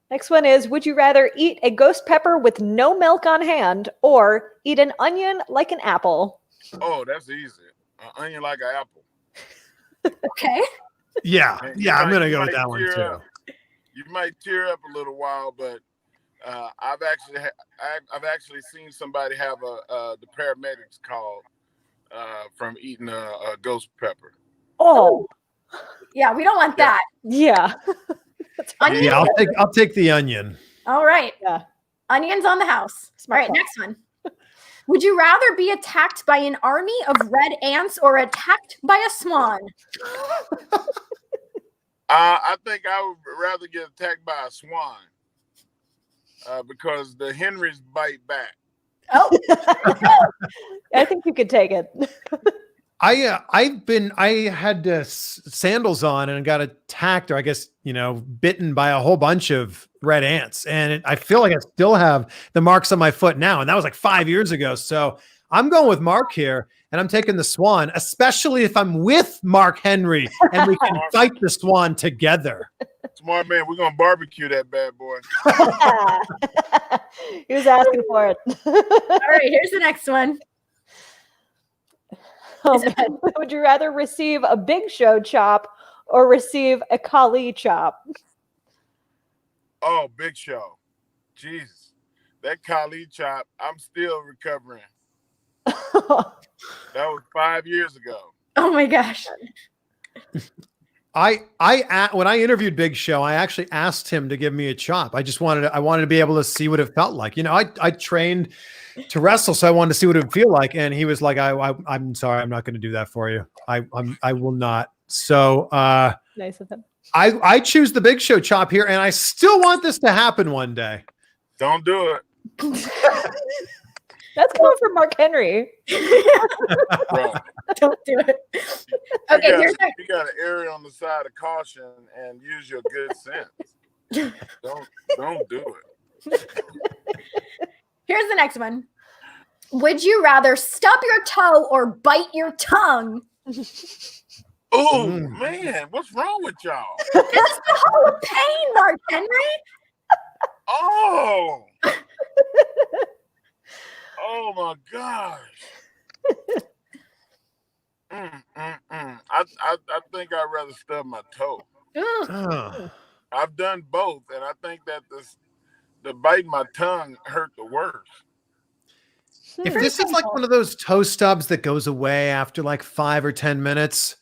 Next one is, would you rather eat a ghost pepper with no milk on hand or eat an onion like an apple? Oh, that's easy. An onion like an apple. Okay. Yeah, I'm going to go with that one too. You might tear up a little while, but I've actually seen somebody have the paramedics called from eating a ghost pepper. Oh, yeah, we don't want that. Yeah. Onion? Yeah, I'll take the onion. All right. Yeah. Onions on the house. Smart All right, call. next one. Would you rather be attacked by an army of red ants or attacked by a swan? I think I would rather get attacked by a swan because the Henrys bite back. Oh, I think you could take it. I had sandals on and got attacked, or I guess, bitten by a whole bunch of red ants. And I feel like I still have the marks on my foot now. And that was like 5 years ago. So I'm going with Mark here and I'm taking the swan, especially if I'm with Mark Henry and we can fight the swan together. Smart man, we're going to barbecue that bad boy. He was asking for it. all right. Here's the next one. Oh, man. Would you rather receive a Big Show chop or receive a Kali chop? Oh, Big Show. Jesus. That Kali chop, I'm still recovering. That was 5 years ago. Oh my gosh. When I interviewed Big Show, I actually asked him to give me a chop. I wanted to be able to see what it felt like. I trained to wrestle, so I wanted to see what it would feel like. And he was like, I'm sorry, I'm not going to do that for you. I will not. So Nice of him. I choose the Big Show chop here, and I still want this to happen one day. Don't do it. That's coming from Mark Henry. Bro. Don't do it. Okay, you here's got to err on the side of caution and use your good sense. Don't do it. here's the next one. Would you rather stub your toe or bite your tongue? Oh man, what's wrong with y'all? It's the Hall of Pain, Mark Henry. Oh. Oh my gosh. I think I'd rather stub my toe. I've done both, and I think that the biting my tongue hurt the worst. If this is like one of those toe stubs that goes away after like 5 or 10 minutes,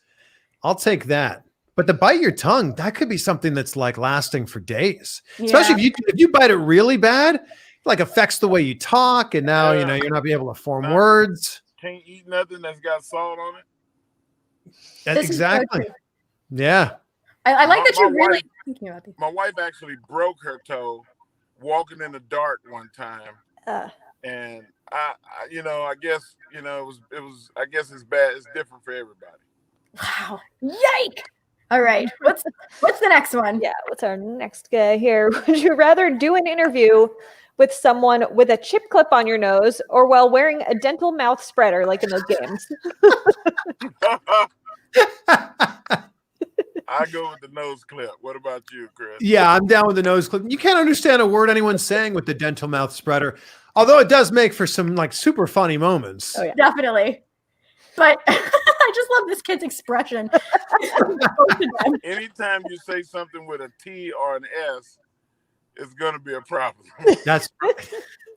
I'll take that. But to bite your tongue, that could be something that's like lasting for days. Especially if you bite it really bad, like affects the way you talk, and now you know you're not be able to form words. Can't eat nothing that's got salt on it. Exactly. Yeah. I like that you're really thinking about this. My wife actually broke her toe walking in the dark one time, and I guess I guess it's bad. It's different for everybody. Wow! Yike! All right, what's the next one? Yeah, what's our next guy here? Would you rather do an interview with someone with a chip clip on your nose, or while wearing a dental mouth spreader like in those games? I go with the nose clip. What about you, Chris? Yeah, I'm down with the nose clip. You can't understand a word anyone's saying with the dental mouth spreader, although it does make for some like super funny moments. Oh, yeah. Definitely. But I just love this kid's expression. Anytime you say something with a T or an S, it's gonna be a problem. That's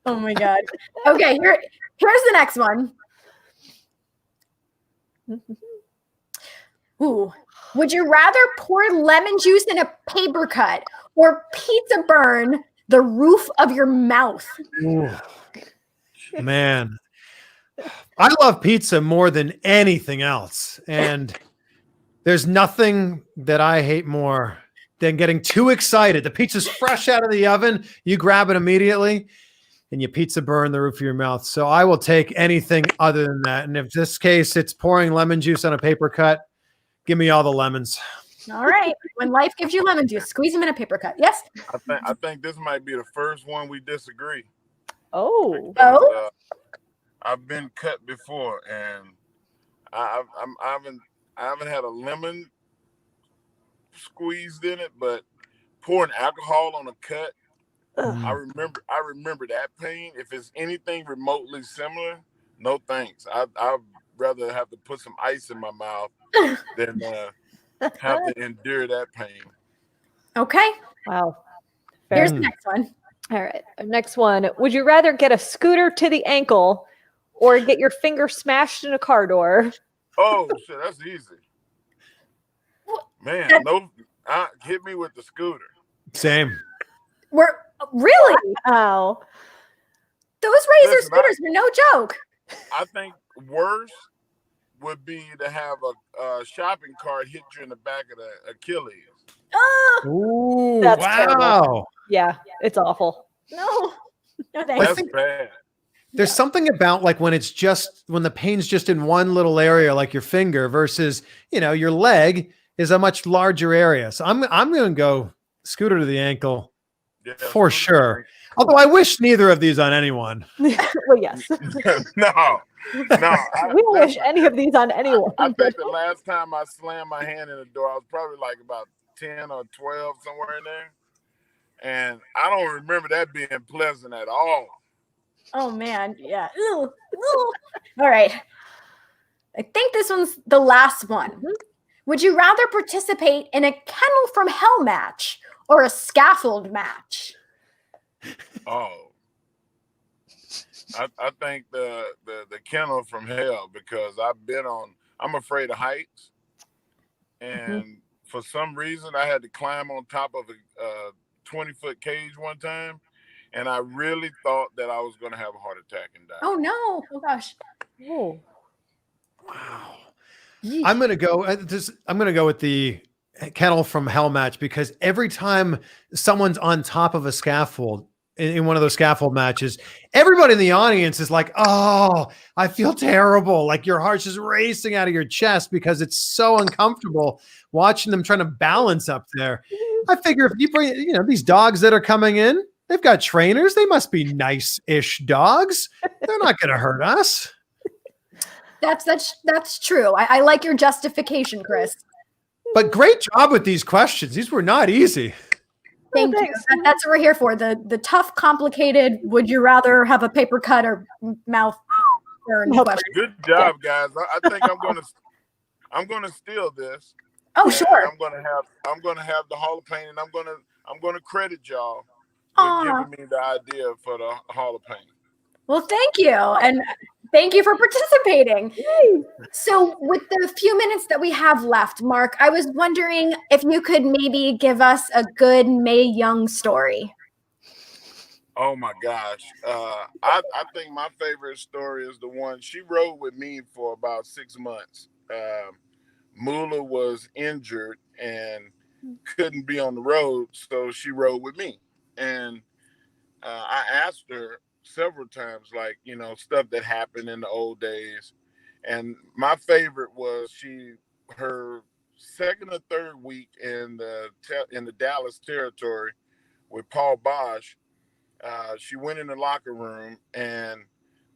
Oh my god. Okay, here's the next one. Ooh. Would you rather pour lemon juice in a paper cut or pizza burn the roof of your mouth? Ooh. Man. I love pizza more than anything else. And there's nothing that I hate more than getting too excited. The pizza's fresh out of the oven. You grab it immediately and you pizza burn the roof of your mouth. So I will take anything other than that. And if this case, it's pouring lemon juice on a paper cut, give me all the lemons. All right. When life gives you lemon juice, squeeze them in a paper cut. Yes? I think this might be the first one we disagree. Oh. Oh? I've been cut before, and I haven't had a lemon squeezed in it, but pouring alcohol on a cut, I remember that pain. If it's anything remotely similar, no thanks. I'd rather have to put some ice in my mouth than have to endure that pain. Okay. Wow. Here's the next one. All right. Next one. Would you rather get a scooter to the ankle or get your finger smashed in a car door? Oh, shit, that's easy. Man, hit me with the scooter. Same. Really? Wow. Those razor scooters are no joke. I think worse would be to have a shopping cart hit you in the back of the Achilles. Ooh, That's wow. terrible. Yeah, it's awful. No thanks. That's bad. There's something about like when the pain's just in one little area, like your finger, versus, your leg is a much larger area. So I'm going to go scooter to the ankle for sure. Although I wish neither of these on anyone. Well, yes. No. We don't wish any of these on anyone. I think the last time I slammed my hand in the door, I was probably like about 10 or 12, somewhere in there. And I don't remember that being pleasant at all. Oh, man. Yeah. Ew. Ew. All right. I think this one's the last one. Would you rather participate in a Kennel from Hell match or a scaffold match? Oh. I think the Kennel from Hell, because I'm afraid of heights. And for some reason, I had to climb on top of a 20-foot cage one time. And I really thought that I was going to have a heart attack and die. Oh, no. Oh, gosh. Oh. Wow. I'm going to go with the Kennel from Hell match because every time someone's on top of a scaffold in one of those scaffold matches, everybody in the audience is like, oh, I feel terrible. Like your heart's just racing out of your chest because it's so uncomfortable watching them trying to balance up there. I figure if you bring, these dogs that are coming in, they've got trainers. They must be nice-ish dogs. They're not going to hurt us. That's true. I like your justification, Chris. But great job with these questions. These were not easy. Thank you. That's what we're here for. The tough, complicated, would you rather have a paper cut or mouth burn question. Good job, guys. I think I'm gonna steal this. Oh, sure. I'm gonna have the Hall of Fame, and I'm gonna credit y'all for giving me the idea for the Hall of Fame. Well, thank you. And thank you for participating. So with the few minutes that we have left, Mark, I was wondering if you could maybe give us a good Mae Young story. Oh my gosh. I think my favorite story is the one she rode with me for about 6 months. Moolah was injured and couldn't be on the road, so she rode with me. And I asked her several times, like, stuff that happened in the old days. And my favorite was her second or third week in the Dallas territory with Paul Bosch. She went in the locker room and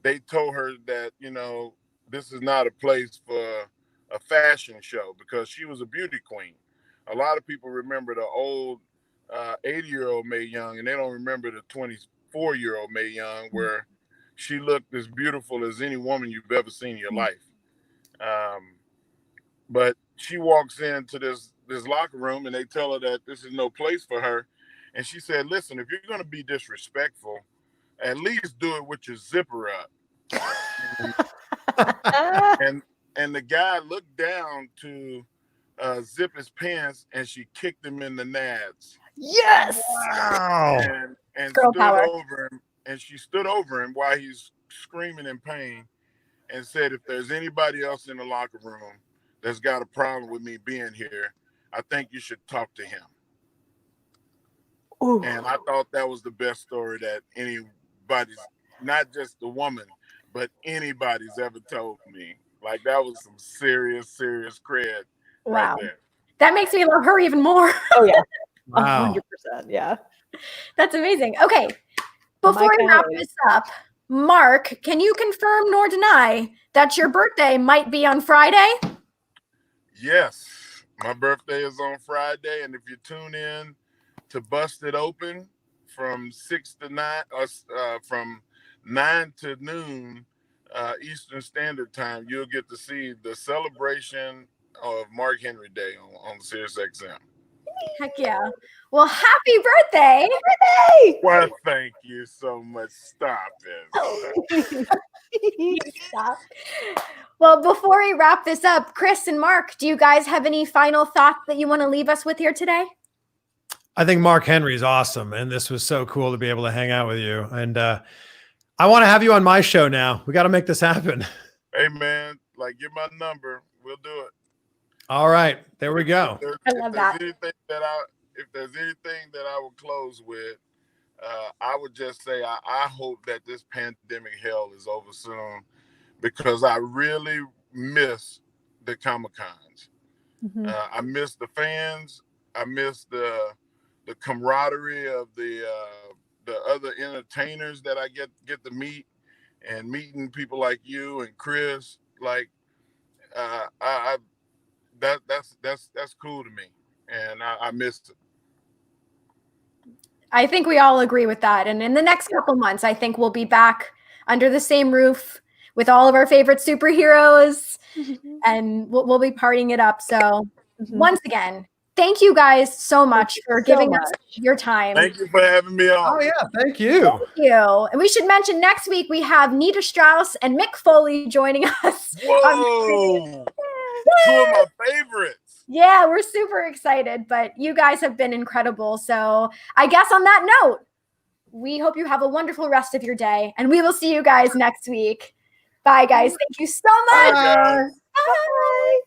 they told her that, this is not a place for a fashion show because she was a beauty queen. A lot of people remember the old 80-year-old Mae Young, and they don't remember the 24-year-old Mae Young, where she looked as beautiful as any woman you've ever seen in your life. But she walks into this locker room and they tell her that this is no place for her. And she said, listen, if you're going to be disrespectful, at least do it with your zipper up. and the guy looked down to zip his pants and she kicked him in the nads. Yes. Wow. And Girl stood power. over him, and she stood over him while he's screaming in pain and said, if there's anybody else in the locker room that's got a problem with me being here, I think you should talk to him. Ooh. And I thought that was the best story that anybody's, not just the woman, but anybody's ever told me. Like, that was some serious cred right there. That makes me love her even more. Oh, yeah. Wow. 100%. Yeah. That's amazing. Okay. Before we wrap this up, Mark, can you confirm nor deny that your birthday might be on Friday? Yes. My birthday is on Friday, and if you tune in to Bust It Open from 6 to 9, from 9 to noon Eastern Standard Time, you'll get to see the celebration of Mark Henry Day on Sirius XM. Heck yeah. Well, happy birthday. Well, thank you so much. Stop it. Stop. Well, before we wrap this up, Chris and Mark, do you guys have any final thoughts that you want to leave us with here today? I think Mark Henry is awesome, and this was so cool to be able to hang out with you. And I want to have you on my show now. We got to make this happen. Hey, man, get my number. We'll do it. All right, there we go. I love that. If there's anything that I would close with, I would just say I hope that this pandemic hell is over soon, because I really miss the Comic-Cons. Mm-hmm. I miss the fans. I miss the camaraderie of the other entertainers that I get to meet, and meeting people like you and Chris. That's cool to me, and I missed it. I think we all agree with that. And in the next couple months, I think we'll be back under the same roof with all of our favorite superheroes, and we'll be partying it up. So once again, thank you guys so much for giving us your time. Thank you for having me on. Oh, yeah, thank you. Thank you. And we should mention next week we have Nita Strauss and Mick Foley joining us. Whoa! Two of my favorites. Yeah, we're super excited, but you guys have been incredible. So I guess on that note, we hope you have a wonderful rest of your day, and we will see you guys next week. Bye, guys. Thank you so much. Bye, guys. Bye.